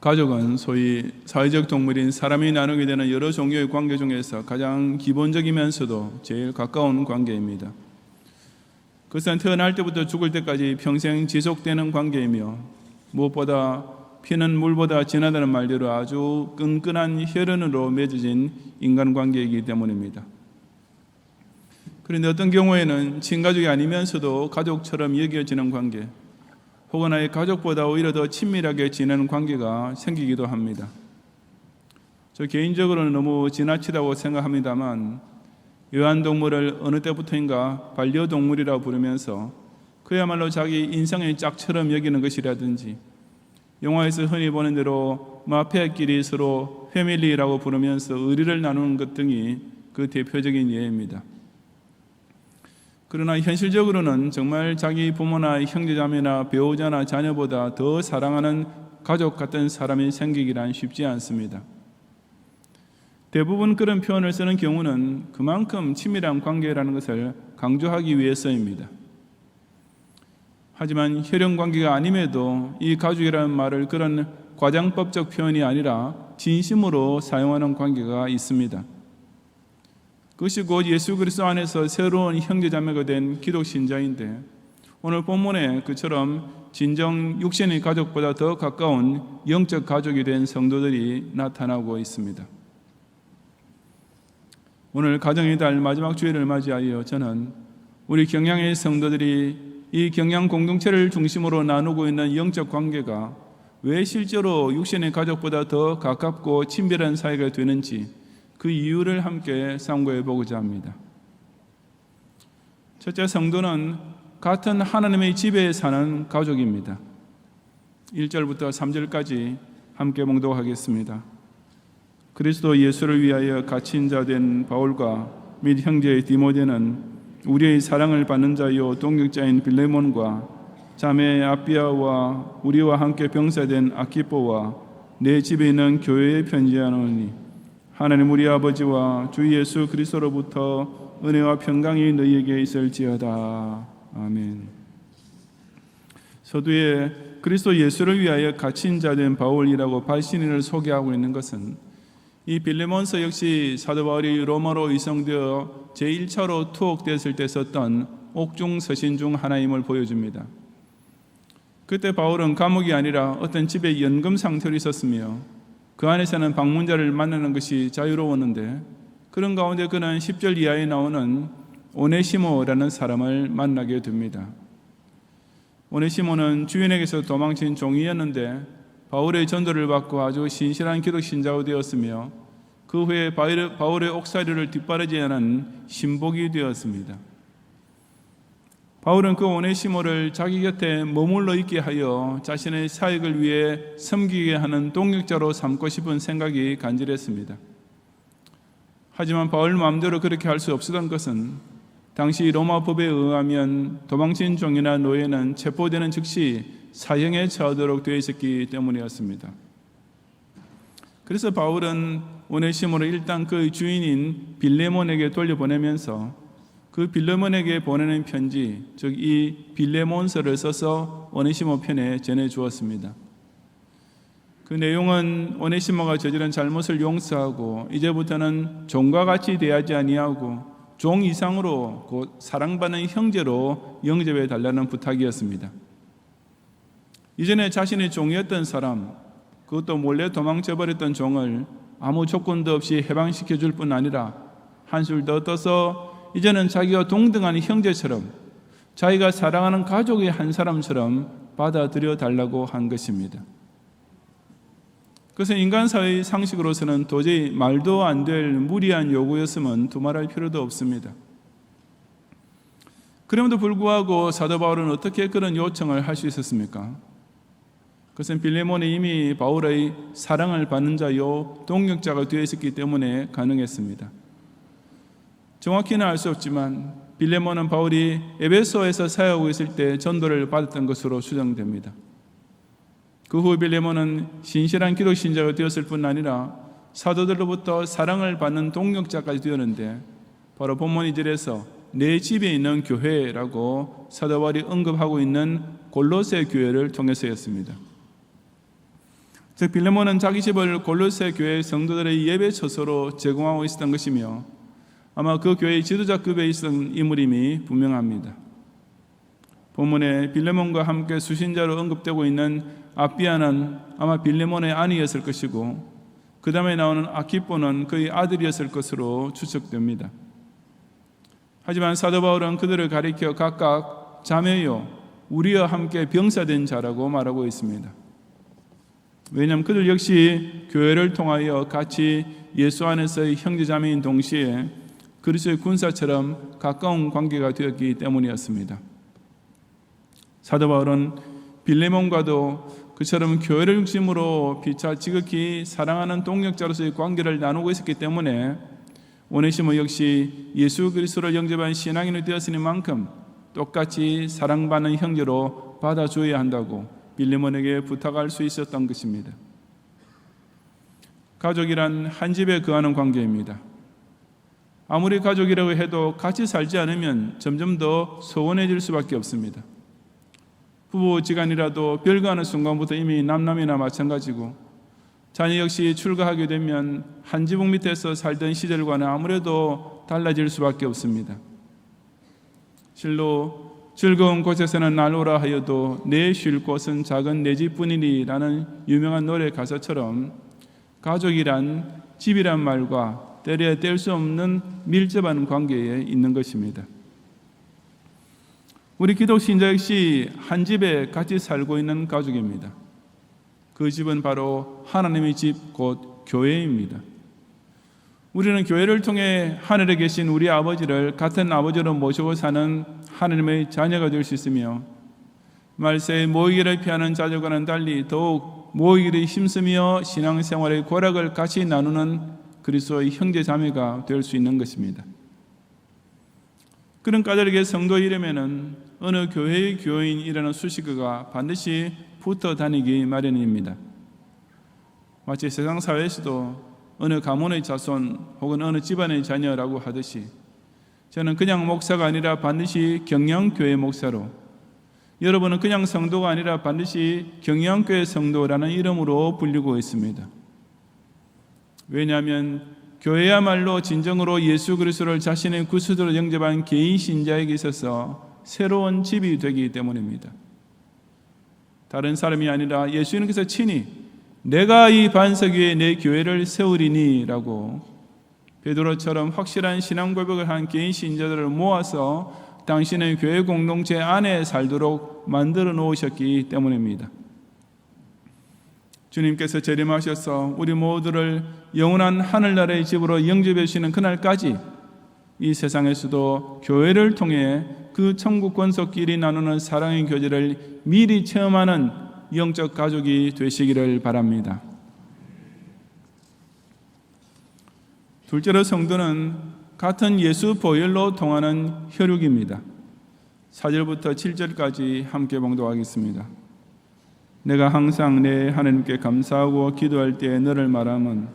가족은 소위 사회적 동물인 사람이 나누게 되는 여러 종류의 관계 중에서 가장 기본적이면서도 제일 가까운 관계입니다. 그것은 태어날 때부터 죽을 때까지 평생 지속되는 관계이며 무엇보다 피는 물보다 진하다는 말대로 아주 끈끈한 혈연으로 맺어진 인간관계이기 때문입니다. 그런데 어떤 경우에는 친가족이 아니면서도 가족처럼 여겨지는 관계, 혹은 아예 가족보다 오히려 더 친밀하게 지내는 관계가 생기기도 합니다. 저 개인적으로는 너무 지나치다고 생각합니다만 애완동물을 어느 때부터인가 반려동물이라고 부르면서 그야말로 자기 인생의 짝처럼 여기는 것이라든지, 영화에서 흔히 보는 대로 마피아끼리 서로 패밀리라고 부르면서 의리를 나누는 것 등이 그 대표적인 예입니다. 그러나 현실적으로는 정말 자기 부모나 형제자매나 배우자나 자녀보다 더 사랑하는 가족 같은 사람이 생기기란 쉽지 않습니다. 대부분 그런 표현을 쓰는 경우는 그만큼 친밀한 관계라는 것을 강조하기 위해서입니다. 하지만 혈연관계가 아님에도 이 가족이라는 말을 그런 과장법적 표현이 아니라 진심으로 사용하는 관계가 있습니다. 그것이 곧 예수 그리스도 안에서 새로운 형제자매가 된 기독신자인데, 오늘 본문에 그처럼 진정 육신의 가족보다 더 가까운 영적 가족이 된 성도들이 나타나고 있습니다. 오늘 가정의 달 마지막 주일을 맞이하여 저는 우리 경양의 성도들이 이 경양 공동체를 중심으로 나누고 있는 영적 관계가 왜 실제로 육신의 가족보다 더 가깝고 친밀한 사이가 되는지 그 이유를 함께 상고해 보고자 합니다. 첫째, 성도는 같은 하나님의 집에 사는 가족입니다. 1절부터 3절까지 함께 봉독하겠습니다. 그리스도 예수를 위하여 갇힌 자 된 바울과 및 형제 디모데는 우리의 사랑을 받는 자요 동역자인 빌레몬과 자매 아비아와 우리와 함께 병사된 아키포와 내 집에 있는 교회에 편지하노니, 하나님 우리 아버지와 주 예수 그리스도로부터 은혜와 평강이 너희에게 있을지어다. 아멘. 서두에 그리스도 예수를 위하여 갇힌 자 된 바울이라고 발신인을 소개하고 있는 것은 이 빌레몬서 역시 사도 바울이 로마로 이송되어 제1차로 투옥됐을 때 썼던 옥중 서신 중 하나임을 보여줍니다. 그때 바울은 감옥이 아니라 어떤 집에 연금 상태로 있었으며 그 안에서는 방문자를 만나는 것이 자유로웠는데, 그런 가운데 그는 10절 이하에 나오는 오네시모라는 사람을 만나게 됩니다. 오네시모는 주인에게서 도망친 종이었는데 바울의 전도를 받고 아주 신실한 기독 신자가 되었으며 그 후에 바울의 옥살이를 뒷바라지하는 신복이 되었습니다. 바울은 그 오네시모를 자기 곁에 머물러 있게 하여 자신의 사역을 위해 섬기게 하는 동역자로 삼고 싶은 생각이 간절했습니다. 하지만 바울 마음대로 그렇게 할 수 없었던 것은 당시 로마 법에 의하면 도망친 종이나 노예는 체포되는 즉시 사형에 처하도록 되어 있었기 때문이었습니다. 그래서 바울은 오네시모를 일단 그 주인인 빌레몬에게 돌려보내면서 그 빌레몬에게 보내는 편지, 즉 이 빌레몬서를 써서 오네시모 편에 전해주었습니다. 그 내용은 오네시모가 저지른 잘못을 용서하고 이제부터는 종과 같이 대하지 아니하고 종 이상으로 곧 사랑받는 형제로 영접해 달라는 부탁이었습니다. 이전에 자신의 종이었던 사람, 그것도 몰래 도망쳐버렸던 종을 아무 조건도 없이 해방시켜 줄 뿐 아니라 한술 더 떠서 이제는 자기와 동등한 형제처럼, 자기가 사랑하는 가족의 한 사람처럼 받아들여 달라고 한 것입니다. 그것은 인간사회의 상식으로서는 도저히 말도 안 될 무리한 요구였으면 두말할 필요도 없습니다. 그럼에도 불구하고 사도 바울은 어떻게 그런 요청을 할 수 있었습니까? 그것은 빌레몬이 이미 바울의 사랑을 받는 자요 동역자가 되어 있었기 때문에 가능했습니다. 정확히는 알 수 없지만 빌레몬은 바울이 에베소에서 사역하고 있을 때 전도를 받았던 것으로 추정됩니다. 그 후 빌레몬은 신실한 기독 신자가 되었을 뿐 아니라 사도들로부터 사랑을 받는 동역자까지 되었는데, 바로 본문 2절에서 내 집에 있는 교회라고 사도 바울이 언급하고 있는 골로새 교회를 통해서였습니다. 즉 빌레몬은 자기 집을 골로새 교회 성도들의 예배 처소로 제공하고 있었던 것이며 아마 그 교회의 지도자급에 있었던 인물임이 분명합니다. 본문에 빌레몬과 함께 수신자로 언급되고 있는 아비아는 아마 빌레몬의 아내였을 것이고 그 다음에 나오는 아키포는 그의 아들이었을 것으로 추측됩니다. 하지만 사도 바울은 그들을 가리켜 각각 자매요 우리와 함께 병사된 자라고 말하고 있습니다. 왜냐하면 그들 역시 교회를 통하여 같이 예수 안에서의 형제자매인 동시에 그리스도의 군사처럼 가까운 관계가 되었기 때문이었습니다. 사도 바울은 빌레몬과도 그처럼 교회를 중심으로 피차 지극히 사랑하는 동역자로서의 관계를 나누고 있었기 때문에 오네시모 역시 예수 그리스도를 영접한 신앙인이 되었으니만큼 똑같이 사랑받는 형제로 받아줘야 한다고 빌레몬에게 부탁할 수 있었던 것입니다. 가족이란 한 집에 거하는 관계입니다. 아무리 가족이라고 해도 같이 살지 않으면 점점 더 소원해질 수밖에 없습니다. 부부지간이라도 별거하는 순간부터 이미 남남이나 마찬가지고 자녀 역시 출가하게 되면 한 지붕 밑에서 살던 시절과는 아무래도 달라질 수밖에 없습니다. 실로 즐거운 곳에서는 날 오라 하여도 내 쉴 곳은 작은 내 집뿐이니 라는 유명한 노래 가사처럼 가족이란 집이란 말과 때려야 뗄 수 없는 밀접한 관계에 있는 것입니다. 우리 기독 신자 역시 한 집에 같이 살고 있는 가족입니다. 그 집은 바로 하나님의 집 곧 교회입니다. 우리는 교회를 통해 하늘에 계신 우리 아버지를 같은 아버지로 모시고 사는 하나님의 자녀가 될 수 있으며 말세에 모이기를 피하는 자들과는 달리 더욱 모이기를 힘쓰며 신앙생활의 고락을 같이 나누는 그리스도의 형제 자매가 될 수 있는 것입니다. 그런 까닭에 성도 이름에는 어느 교회의 교인이라는 수식어가 반드시 붙어 다니기 마련입니다. 마치 세상 사회에서도 어느 가문의 자손 혹은 어느 집안의 자녀라고 하듯이 저는 그냥 목사가 아니라 반드시 경영교회 목사로, 여러분은 그냥 성도가 아니라 반드시 경영교회 성도라는 이름으로 불리고 있습니다. 왜냐하면 교회야말로 진정으로 예수 그리스도를 자신의 구주로 영접한 개인 신자에게 있어서 새로운 집이 되기 때문입니다. 다른 사람이 아니라 예수님께서 친히 내가 이 반석 위에 내 교회를 세우리니 라고 베드로처럼 확실한 신앙 고백을 한 개인 신자들을 모아서 당신의 교회 공동체 안에 살도록 만들어 놓으셨기 때문입니다. 주님께서 재림하셔서 우리 모두를 영원한 하늘나라의 집으로 영접해 주시는 그날까지 이 세상에서도 교회를 통해 그 천국 권속끼리 나누는 사랑의 교제를 미리 체험하는 영적 가족이 되시기를 바랍니다. 둘째로 성도는 같은 예수 보혈로 통하는 혈육입니다. 4절부터 7절까지 함께 봉독하겠습니다. 내가 항상 내 하나님께 감사하고 기도할 때 너를 말함은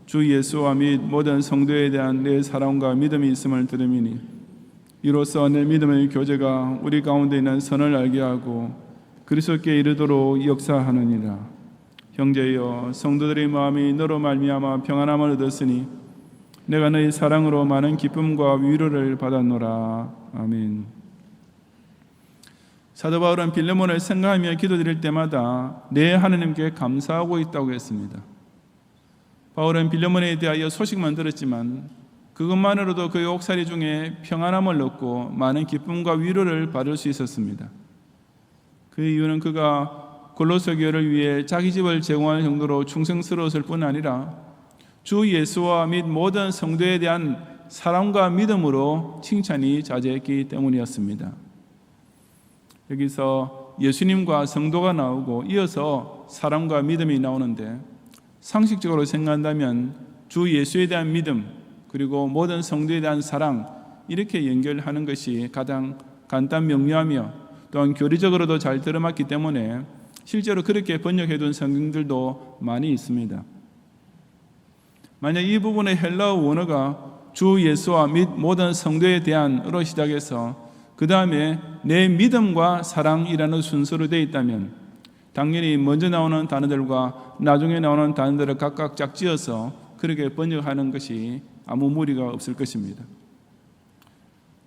주 예수와 및 모든 성도에 대한 내 사랑과 믿음이 있음을 들음이니 이로써 내 믿음의 교제가 우리 가운데 있는 선을 알게 하고 그리스도께 이르도록 역사하느니라. 형제여, 성도들의 마음이 너로 말미암아 평안함을 얻었으니 내가 너희 사랑으로 많은 기쁨과 위로를 받았노라. 아멘. 사도 바울은 빌레몬을 생각하며 기도드릴 때마다 내 하나님께 감사하고 있다고 했습니다. 바울은 빌레몬에 대하여 소식만 들었지만 그것만으로도 그의 옥살이 중에 평안함을 얻고 많은 기쁨과 위로를 받을 수 있었습니다. 그 이유는 그가 골로새 교회를 위해 자기 집을 제공할 정도로 충성스러웠을 뿐 아니라 주 예수와 및 모든 성도에 대한 사랑과 믿음으로 칭찬이 자제했기 때문이었습니다. 여기서 예수님과 성도가 나오고 이어서 사랑과 믿음이 나오는데 상식적으로 생각한다면 주 예수에 대한 믿음 그리고 모든 성도에 대한 사랑 이렇게 연결하는 것이 가장 간단 명료하며 또한 교리적으로도 잘 들어맞기 때문에 실제로 그렇게 번역해둔 성경들도 많이 있습니다. 만약 이 부분의 헬라어 원어가 주 예수와 및 모든 성도에 대한으로 시작해서 그 다음에 내 믿음과 사랑이라는 순서로 되어 있다면 당연히 먼저 나오는 단어들과 나중에 나오는 단어들을 각각 짝지어서 그렇게 번역하는 것이 아무 무리가 없을 것입니다.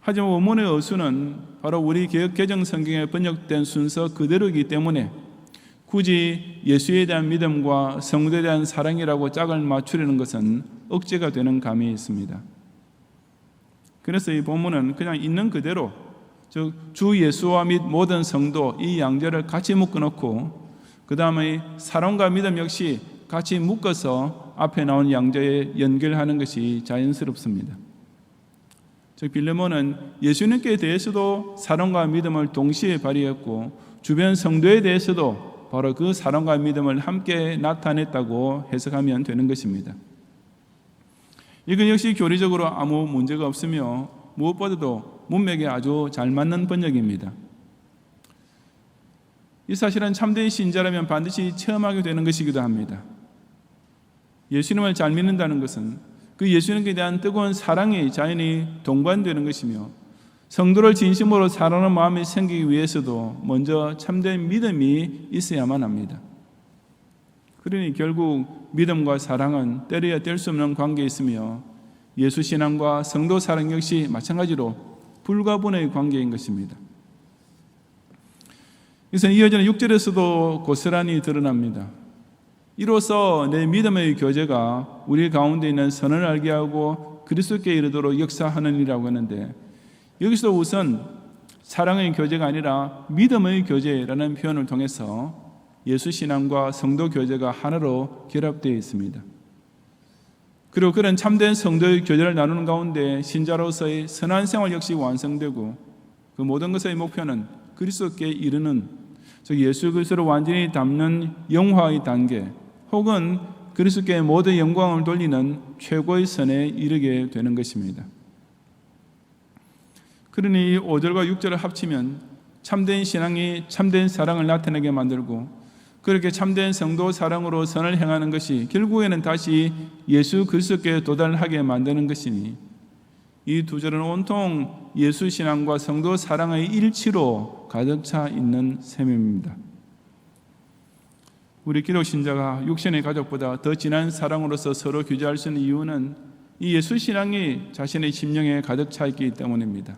하지만 원문의 어수는 바로 우리 개역 개정 성경에 번역된 순서 그대로이기 때문에 굳이 예수에 대한 믿음과 성도에 대한 사랑이라고 짝을 맞추려는 것은 억제가 되는 감이 있습니다. 그래서 이 본문은 그냥 있는 그대로, 즉 주 예수와 및 모든 성도 이 양절을 같이 묶어놓고 그 다음에 사랑과 믿음 역시 같이 묶어서 앞에 나온 양절에 연결하는 것이 자연스럽습니다. 즉 빌레몬은 예수님께 대해서도 사랑과 믿음을 동시에 발휘했고 주변 성도에 대해서도 바로 그 사랑과 믿음을 함께 나타냈다고 해석하면 되는 것입니다. 이건 역시 교리적으로 아무 문제가 없으며 무엇보다도 문맥에 아주 잘 맞는 번역입니다. 이 사실은 참된 신자라면 반드시 체험하게 되는 것이기도 합니다. 예수님을 잘 믿는다는 것은 그 예수님께 대한 뜨거운 사랑이 자연히 동반되는 것이며 성도를 진심으로 사랑하는 마음이 생기기 위해서도 먼저 참된 믿음이 있어야만 합니다. 그러니 결국 믿음과 사랑은 떼려야 뗄 수 없는 관계에 있으며 예수 신앙과 성도 사랑 역시 마찬가지로 불가분의 관계인 것입니다. 그래서 이어지는 6절에서도 고스란히 드러납니다. 이로써 내 믿음의 교제가 우리 가운데 있는 선을 알게 하고 그리스도께 이르도록 역사하느니라고 하는데, 여기서 우선 사랑의 교제가 아니라 믿음의 교제라는 표현을 통해서 예수 신앙과 성도 교제가 하나로 결합되어 있습니다. 그리고 그런 참된 성도의 교제를 나누는 가운데 신자로서의 선한 생활 역시 완성되고 그 모든 것의 목표는 그리스도께 이르는, 즉 예수 그리스도를 완전히 닮는 영화의 단계 혹은 그리스도께 모든 영광을 돌리는 최고의 선에 이르게 되는 것입니다. 그러니 5절과 6절을 합치면 참된 신앙이 참된 사랑을 나타내게 만들고 그렇게 참된 성도 사랑으로 선을 행하는 것이 결국에는 다시 예수 그리스도께 도달하게 만드는 것이니 이 두 절은 온통 예수 신앙과 성도 사랑의 일치로 가득 차 있는 셈입니다. 우리 기독 신자가 육신의 가족보다 더 진한 사랑으로서 서로 교제할 수 있는 이유는 이 예수 신앙이 자신의 심령에 가득 차 있기 때문입니다.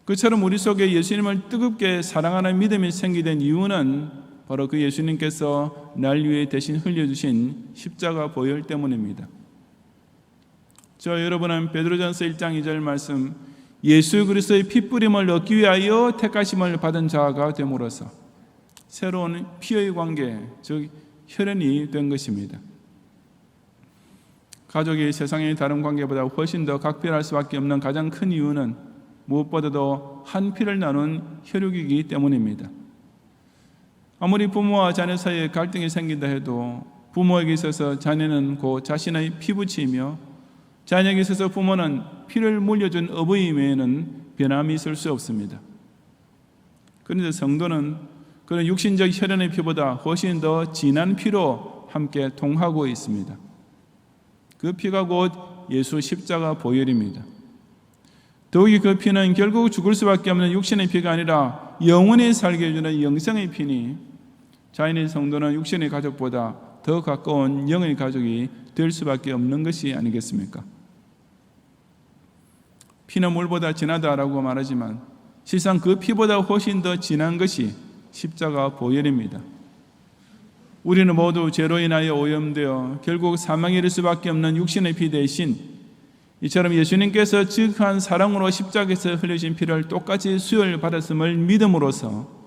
그처럼 우리 속에 예수님을 뜨겁게 사랑하는 믿음이 생기된 이유는 바로 그 예수님께서 날 위해 대신 흘려주신 십자가 보혈 때문입니다. 저 여러분은 베드로전서 1장 2절 말씀, 예수 그리스도의 핏부림을 얻기 위하여 택하심을 받은 자가 됨으로써 새로운 피의 관계, 즉 혈연이 된 것입니다. 가족이 세상의 다른 관계보다 훨씬 더 각별할 수밖에 없는 가장 큰 이유는 무엇보다도 한 피를 나눈 혈육이기 때문입니다. 아무리 부모와 자녀 사이에 갈등이 생긴다 해도 부모에게 있어서 자녀는 곧 자신의 피부치이며 자녀에게 있어서 부모는 피를 물려준 어버이 외에는 변함이 있을 수 없습니다. 그런데 성도는 그런 육신적 혈연의 피보다 훨씬 더 진한 피로 함께 통하고 있습니다. 그 피가 곧 예수 십자가 보혈입니다. 더욱이 그 피는 결국 죽을 수밖에 없는 육신의 피가 아니라 영원히 살게 해주는 영생의 피니 자인의 성도는 육신의 가족보다 더 가까운 영의 가족이 될 수밖에 없는 것이 아니겠습니까? 피는 물보다 진하다라고 말하지만 실상 그 피보다 훨씬 더 진한 것이 십자가 보혈입니다. 우리는 모두 죄로 인하여 오염되어 결국 사망에 이를 수밖에 없는 육신의 피 대신 이처럼 예수님께서 지극한 사랑으로 십자가에서 흘리신 피를 똑같이 수혈받았음을 믿음으로써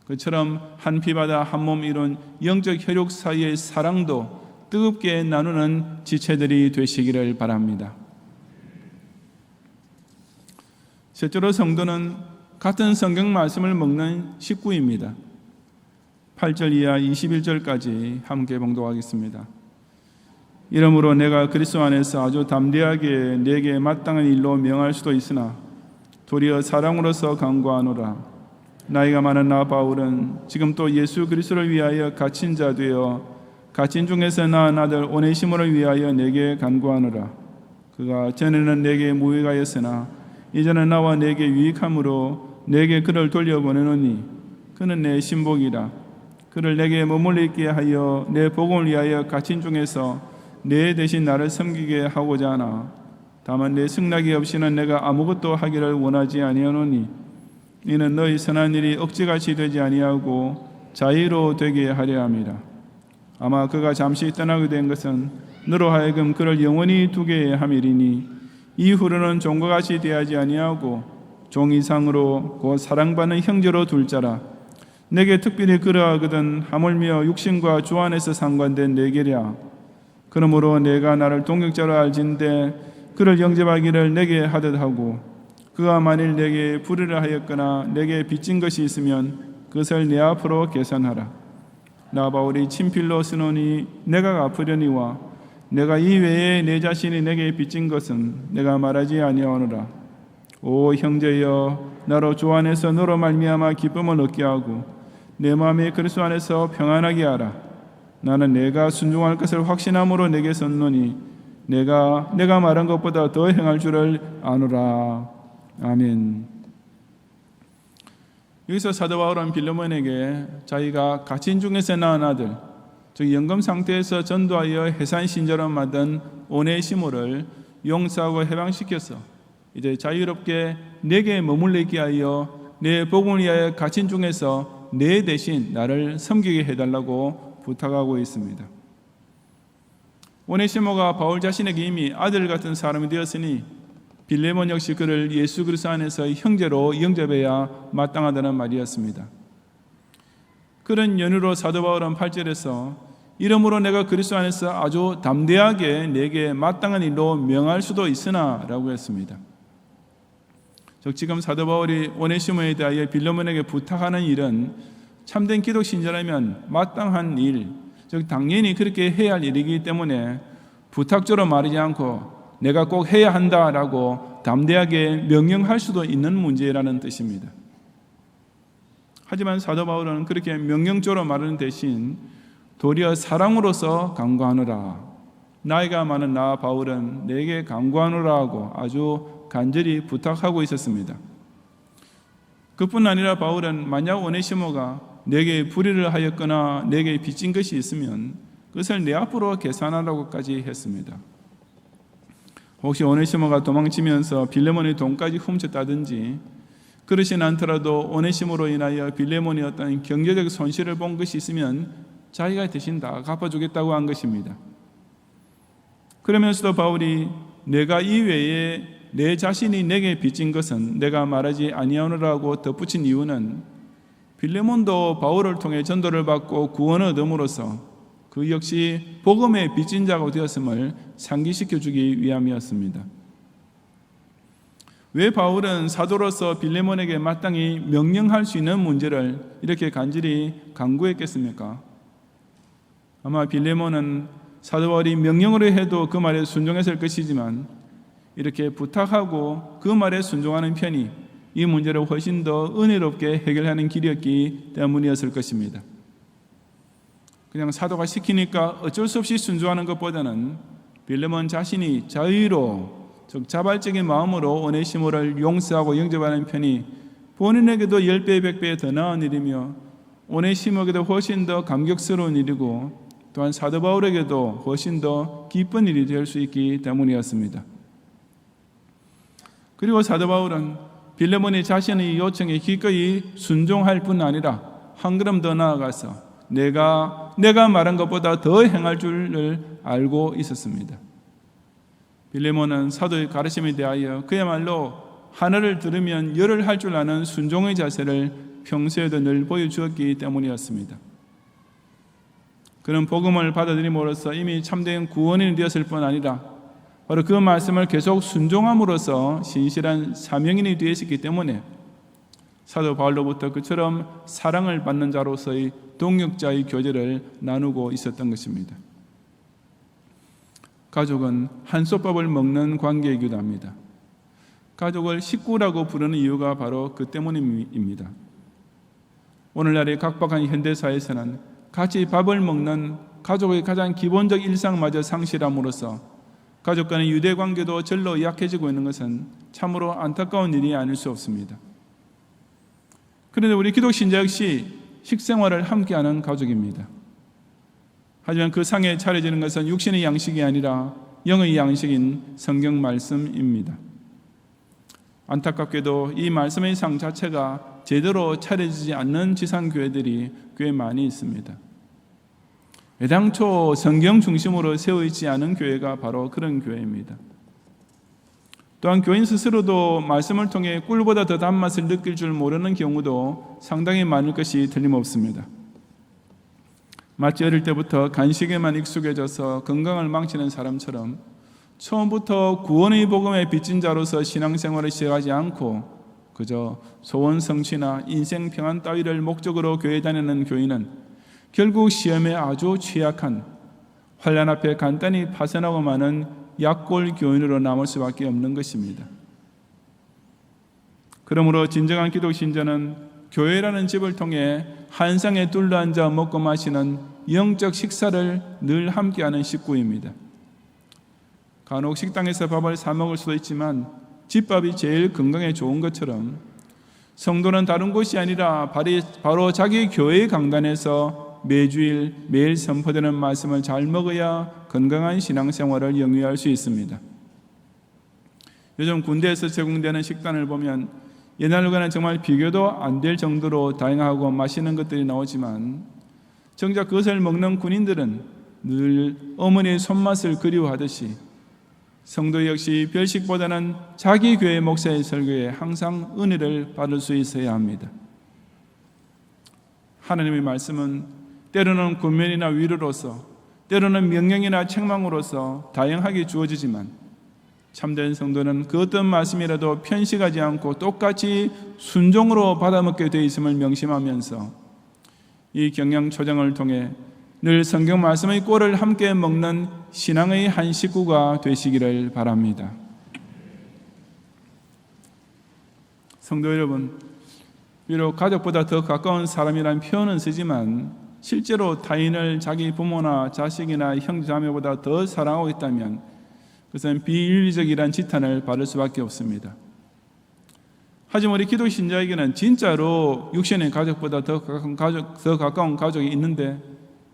그처럼 한 피바다 한 몸 이룬 영적 혈육 사이의 사랑도 뜨겁게 나누는 지체들이 되시기를 바랍니다. 셋째로 성도는 같은 성경 말씀을 먹는 식구입니다. 8절 이하 21절까지 함께 봉독하겠습니다. 이러므로 내가 그리스도 안에서 아주 담대하게 내게 마땅한 일로 명할 수도 있으나 도리어 사랑으로서 간구하노라. 나이가 많은 나 바울은 지금 또 예수 그리스도를 위하여 갇힌 자 되어 갇힌 중에서 낳은 아들 오네시모를 위하여 내게 간구하노라. 그가 전에는 내게 무익하였으나 이제는 나와 내게 유익함으로 내게 그를 돌려보내노니 그는 내 신복이라. 그를 내게 머물러 있게 하여 내 복음을 위하여 갇힌 중에서 내 대신 나를 섬기게 하고자 하나 다만 내 승낙이 없이는 내가 아무것도 하기를 원하지 아니하노니 이는 너희 선한 일이 억지같이 되지 아니하고 자의로 되게 하려 함이라. 아마 그가 잠시 떠나게 된 것은 너로 하여금 그를 영원히 두게 함이리니 이후로는 종과 같이 대하지 아니하고 종 이상으로 곧 사랑받는 형제로 둘 자라. 내게 특별히 그러하거든 하물며 육신과 주 안에서 상관된 내게랴. 그러므로 내가 나를 동역자로 알진대 그를 영접하기를 내게 하듯 하고 그가 만일 내게 불의를 하였거나 내게 빚진 것이 있으면 그것을 내 앞으로 계산하라. 나 바울이 친필로 쓰노니 내가 갚으려니와 내가 이외에 내 자신이 내게 빚진 것은 내가 말하지 아니하노라. 오 형제여, 나로 주 안에서 너로 말미암아 기쁨을 얻게 하고 내 마음이 그리스도 안에서 평안하게 하라. 나는 내가 순종할 것을 확신함으로 내게 썼노니 내가 말한 것보다 더 행할 줄을 아노라. 아멘. 여기서 사도 바울은 빌레몬에게 자기가 갇힌 중에서 낳은 아들, 즉 영금 상태에서 전도하여 해산 신자로 만든 오네시모를 용서하고 해방시켜서 이제 자유롭게 내게 머물러 있게 하여 내 복음을 위하여 갇힌 중에서 내 대신 나를 섬기게 해달라고 부탁하고 있습니다. 오네시모가 바울 자신에게 이미 아들 같은 사람이 되었으니 빌레몬 역시 그를 예수 그리스도 안에서 형제로 영접해야 마땅하다는 말이었습니다. 그런 연유로 사도 바울은 8절에서 이러므로 내가 그리스도 안에서 아주 담대하게 내게 마땅한 일로 명할 수도 있으나 라고 했습니다. 즉 지금 사도 바울이 오네시모에 대하여 빌레몬에게 부탁하는 일은 참된 기독 신자라면 마땅한 일, 즉 당연히 그렇게 해야 할 일이기 때문에 부탁조로 말하지 않고 내가 꼭 해야 한다라고 담대하게 명령할 수도 있는 문제라는 뜻입니다. 하지만 사도 바울은 그렇게 명령조로 말하는 대신 도리어 사랑으로서 간구하노라. 나이가 많은 나 바울은 내게 간구하노라 하고 아주 간절히 부탁하고 있었습니다. 그뿐 아니라 바울은 만약 오네시모가 내게 불의를 하였거나 내게 빚진 것이 있으면 그것을 내 앞으로 계산하라고까지 했습니다. 혹시 오네시모가 도망치면서 빌레몬의 돈까지 훔쳤다든지 그러진 않더라도 오네시모로 인하여 빌레몬이 어떤 경제적 손실을 본 것이 있으면 자기가 대신 다 갚아주겠다고 한 것입니다. 그러면서도 바울이 내가 이외에 내 자신이 내게 빚진 것은 내가 말하지 아니하노라고 덧붙인 이유는 빌레몬도 바울을 통해 전도를 받고 구원을 얻음으로써 그 역시 복음의 빚진 자가 되었음을 상기시켜주기 위함이었습니다. 왜 바울은 사도로서 빌레몬에게 마땅히 명령할 수 있는 문제를 이렇게 간절히 간구했겠습니까? 아마 빌레몬은 사도 바울이 명령으로 해도 그 말에 순종했을 것이지만 이렇게 부탁하고 그 말에 순종하는 편이 이 문제를 훨씬 더 은혜롭게 해결하는 길이었기 때문이었을 것입니다. 그냥 사도가 시키니까 어쩔 수 없이 순종하는 것보다는 빌레몬 자신이 자의로 즉 자발적인 마음으로 오네시모를 용서하고 영접하는 편이 본인에게도 10배, 100배 더 나은 일이며 오네시모에게도 훨씬 더 감격스러운 일이고 또한 사도 바울에게도 훨씬 더 기쁜 일이 될 수 있기 때문이었습니다. 그리고 사도 바울은 빌레몬이 자신의 요청에 기꺼이 순종할 뿐 아니라 한 걸음 더 나아가서 내가 말한 것보다 더 행할 줄을 알고 있었습니다. 빌레몬은 사도의 가르침에 대하여 그야말로 하나를 들으면 열을 할 줄 아는 순종의 자세를 평소에도 늘 보여주었기 때문이었습니다. 그는 복음을 받아들임으로써 이미 참된 구원인이 되었을 뿐 아니라 바로 그 말씀을 계속 순종함으로써 신실한 사명인이 되었기 때문에 사도 바울로부터 그처럼 사랑을 받는 자로서의 동역자의 교제를 나누고 있었던 것입니다. 가족은 한솥밥을 먹는 관계이기도 합니다. 가족을 식구라고 부르는 이유가 바로 그 때문입니다. 오늘날의 각박한 현대사회에서는 같이 밥을 먹는 가족의 가장 기본적 일상마저 상실함으로써 가족 간의 유대관계도 절로 약해지고 있는 것은 참으로 안타까운 일이 아닐 수 없습니다. 그런데 우리 기독 신자 역시 식생활을 함께하는 가족입니다. 하지만 그 상에 차려지는 것은 육신의 양식이 아니라 영의 양식인 성경 말씀입니다. 안타깝게도 이 말씀의 상 자체가 제대로 차려지지 않는 지상교회들이 꽤 많이 있습니다. 애당초 성경 중심으로 세워있지 않은 교회가 바로 그런 교회입니다. 또한 교인 스스로도 말씀을 통해 꿀보다 더 단맛을 느낄 줄 모르는 경우도 상당히 많을 것이 틀림없습니다. 마치 어릴 때부터 간식에만 익숙해져서 건강을 망치는 사람처럼 처음부터 구원의 복음에 빚진 자로서 신앙생활을 시작하지 않고 그저 소원 성취나 인생 평안 따위를 목적으로 교회 다니는 교인은 결국 시험에 아주 취약한 환난 앞에 간단히 파산하고 마는 약골 교인으로 남을 수밖에 없는 것입니다. 그러므로 진정한 기독 신자는 교회라는 집을 통해 한 상에 둘러앉아 먹고 마시는 영적 식사를 늘 함께하는 식구입니다. 간혹 식당에서 밥을 사 먹을 수도 있지만 집밥이 제일 건강에 좋은 것처럼 성도는 다른 곳이 아니라 바로 자기 교회의 강단에서 매주일 매일 선포되는 말씀을 잘 먹어야 건강한 신앙생활을 영위할 수 있습니다. 요즘 군대에서 제공되는 식단을 보면 옛날과는 정말 비교도 안 될 정도로 다양하고 맛있는 것들이 나오지만 정작 그것을 먹는 군인들은 늘 어머니의 손맛을 그리워하듯이 성도 역시 별식보다는 자기 교회 목사의 설교에 항상 은혜를 받을 수 있어야 합니다. 하나님의 말씀은 때로는 권면이나 위로로서, 때로는 명령이나 책망으로서 다양하게 주어지지만 참된 성도는 그 어떤 말씀이라도 편식하지 않고 똑같이 순종으로 받아먹게 되어 있음을 명심하면서 이 경영초정을 통해 늘 성경 말씀의 꼴을 함께 먹는 신앙의 한 식구가 되시기를 바랍니다. 성도 여러분, 비록 가족보다 더 가까운 사람이라는 표현은 쓰지만 실제로 타인을 자기 부모나 자식이나 형제자매보다 더 사랑하고 있다면 그것은 비윤리적이란 지탄을 받을 수밖에 없습니다. 하지만 우리 기독 신자에게는 진짜로 육신의 가족보다 더 가까운 가족이 있는데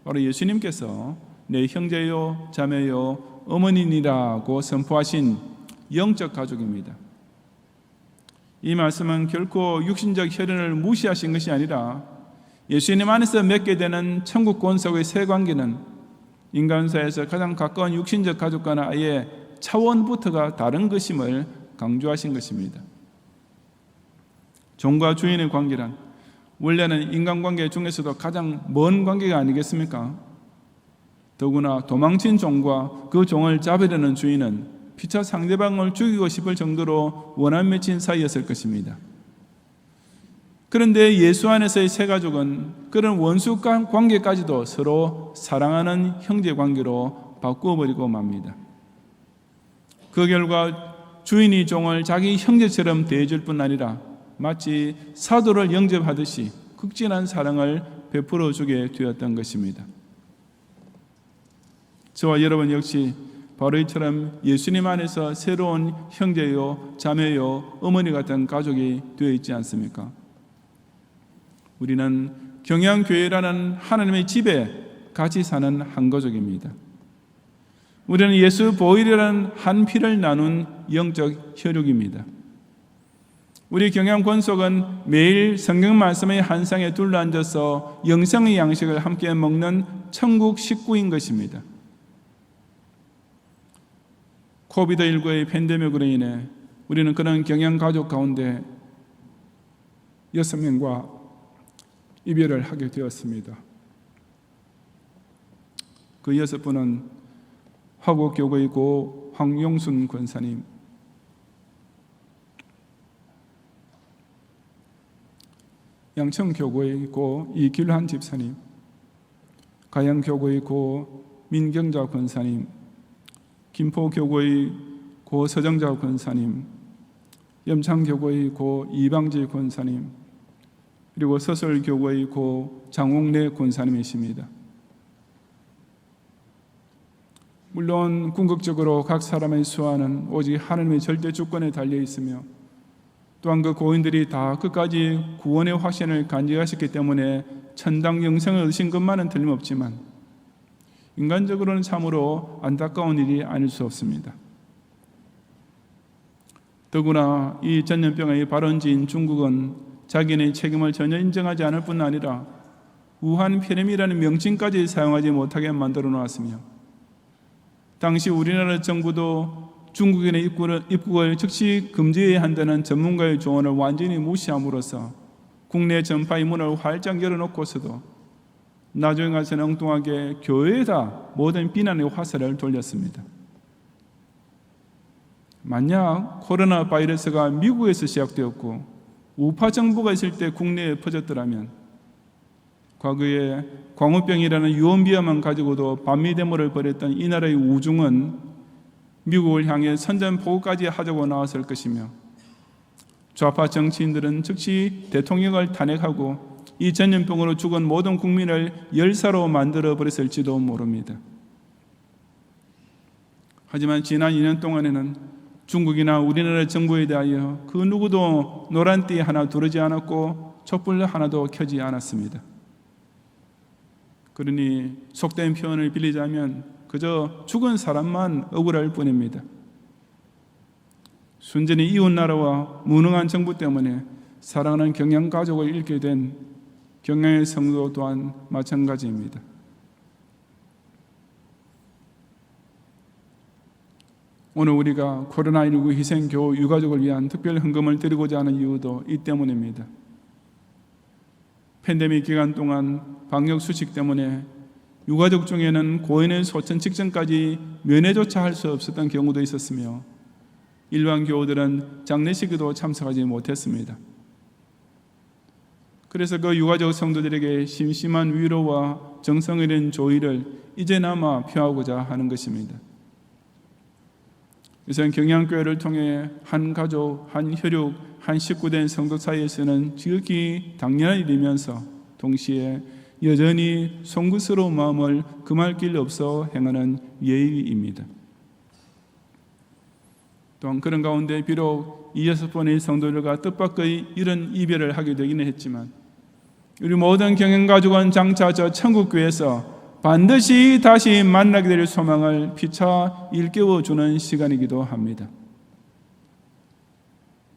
바로 예수님께서 내 형제요, 자매요, 어머니니라고 선포하신 영적 가족입니다. 이 말씀은 결코 육신적 혈연을 무시하신 것이 아니라 예수님 안에서 맺게 되는 천국 권속의 새 관계는 인간사에서 가장 가까운 육신적 가족과는 아예 차원부터가 다른 것임을 강조하신 것입니다. 종과 주인의 관계란 원래는 인간관계 중에서도 가장 먼 관계가 아니겠습니까? 더구나 도망친 종과 그 종을 잡으려는 주인은 피차 상대방을 죽이고 싶을 정도로 원한 맺힌 사이였을 것입니다. 그런데 예수 안에서의 새 가족은 그런 원수 관계까지도 서로 사랑하는 형제 관계로 바꾸어버리고 맙니다. 그 결과 주인이 종을 자기 형제처럼 대해줄 뿐 아니라 마치 사도를 영접하듯이 극진한 사랑을 베풀어 주게 되었던 것입니다. 저와 여러분 역시 바로 이처럼 예수님 안에서 새로운 형제요, 자매요, 어머니 같은 가족이 되어 있지 않습니까? 우리는 경양교회라는 하나님의 집에 같이 사는 한 가족입니다. 우리는 예수 보혈이라는 한 피를 나눈 영적 혈육입니다. 우리 경양 권속은 매일 성경 말씀의 한 상에 둘러앉아서 영성의 양식을 함께 먹는 천국 식구인 것입니다. 코비드19의 팬데믹으로 인해 우리는 그런 경양 가족 가운데 6명과 이별을 하게 되었습니다. 그 6분은 화곡교구의 고 황용순 권사님, 양천교구의 고 이길환 집사님, 가양교구의 고 민경자 권사님, 김포교구의 고 서정자 권사님, 염창교구의 고 이방지 권사님, 그리고 서설교구의 고 장홍래 권사님이십니다. 물론 궁극적으로 각 사람의 수완은 오직 하나님의 절대 주권에 달려 있으며 또한 그 고인들이 다 끝까지 구원의 확신을 간직하셨기 때문에 천당 영생을 얻으신 것만은 틀림없지만 인간적으로는 참으로 안타까운 일이 아닐 수 없습니다. 더구나 이 전염병의 발원지인 중국은 자기네 책임을 전혀 인정하지 않을 뿐 아니라 우한 폐렴이라는 명칭까지 사용하지 못하게 만들어 놓았으며, 당시 우리나라 정부도 중국인의 입국을 즉시 금지해야 한다는 전문가의 조언을 완전히 무시함으로써 국내 전파의 문을 활짝 열어놓고서도 나중에 가서는 엉뚱하게 교회에다 모든 비난의 화살을 돌렸습니다. 만약 코로나 바이러스가 미국에서 시작되었고 우파 정부가 있을 때 국내에 퍼졌더라면 과거에 광우병이라는 유언비어만 가지고도 반미대모를 벌였던 이 나라의 우중은 미국을 향해 선전포고까지 하자고 나왔을 것이며, 좌파 정치인들은 즉시 대통령을 탄핵하고 이 전염병으로 죽은 모든 국민을 열사로 만들어버렸을지도 모릅니다. 하지만 지난 2년 동안에는 중국이나 우리나라 정부에 대하여 그 누구도 노란띠 하나 두르지 않았고 촛불 하나도 켜지 않았습니다. 그러니 속된 표현을 빌리자면 그저 죽은 사람만 억울할 뿐입니다. 순전히 이웃나라와 무능한 정부 때문에 사랑하는 경양가족을 잃게 된 경양의 성도 또한 마찬가지입니다. 오늘 우리가 코로나19 희생교우 유가족을 위한 특별 헌금을 드리고자 하는 이유도 이 때문입니다. 팬데믹 기간 동안 방역 수칙 때문에 유가족 중에는 고인의 소천 직전까지 면회조차 할 수 없었던 경우도 있었으며, 일반 교우들은 장례식에도 참석하지 못했습니다. 그래서 그 유가족 성도들에게 심심한 위로와 정성을 낸 조의를 이제나마 표하고자 하는 것입니다. 우선 경양교회를 통해 한 가족, 한 혈육, 한 식구된 성도 사이에서는 지극히 당연한 일이면서 동시에 여전히 송구스러운 마음을 금할 길 없어 행하는 예의입니다. 또한 그런 가운데 비록 6번의 성도들과 뜻밖의 이런 이별을 하게 되기는 했지만, 우리 모든 경영가족은 장차 저 천국교회에서 반드시 다시 만나게 될 소망을 피차 일깨워주는 시간이기도 합니다.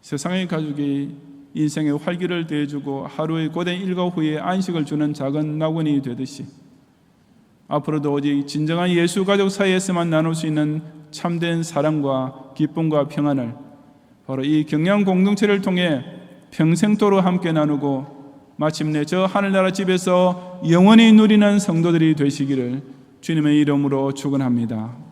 세상의 가족이 인생의 활기를 더해주고 하루의 고된 일과 후에 안식을 주는 작은 낙원이 되듯이, 앞으로도 오직 진정한 예수 가족 사이에서만 나눌 수 있는 참된 사랑과 기쁨과 평안을 바로 이 경양 공동체를 통해 평생토록 함께 나누고 마침내 저 하늘나라 집에서 영원히 누리는 성도들이 되시기를 주님의 이름으로 축원합니다.